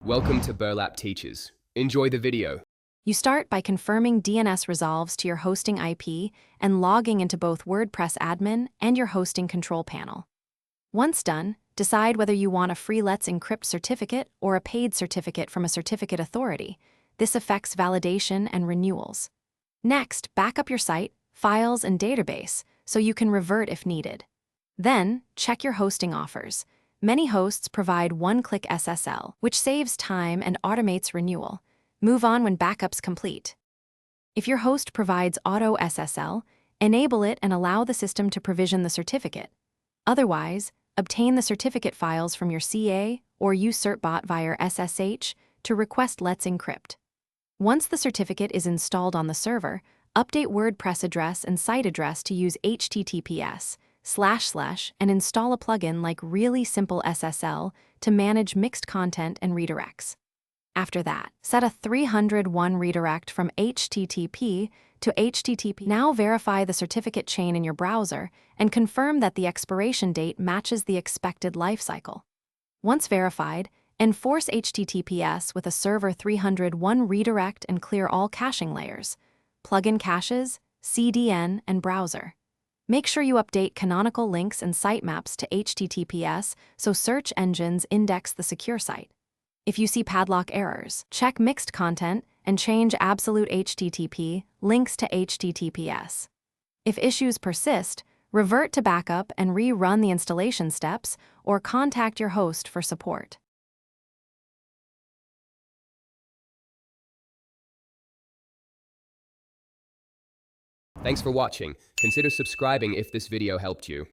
Welcome to Burlap Teachers. Enjoy the video. You start by confirming DNS resolves to your hosting IP and logging into both WordPress admin and your hosting control panel. Once done, decide whether you want a free Let's Encrypt certificate or a paid certificate from a certificate authority. This affects validation and renewals. Next, back up your site, files, and database so you can revert if needed. Then, check your hosting offers. Many hosts provide one-click SSL, which saves time and automates renewal. Move on when backup's complete. If your host provides auto SSL, enable it and allow the system to provision the certificate. Otherwise, obtain the certificate files from your CA or use certbot via SSH to request Let's Encrypt. Once the certificate is installed on the server, update WordPress address and site address to use https:// and install a plugin like Really Simple SSL to manage mixed content and redirects. After that, set a 301 redirect from HTTP to HTTP. Now verify the certificate chain in your browser and confirm that the expiration date matches the expected lifecycle. Once verified, enforce HTTPS with a server 301 redirect and clear all caching layers, plugin caches, CDN, and browser. Make sure you update canonical links and sitemaps to HTTPS so search engines index the secure site. If you see padlock errors, check mixed content and change absolute HTTP links to HTTPS. If issues persist, revert to backup and rerun the installation steps or contact your host for support. Thanks for watching. Consider subscribing if this video helped you.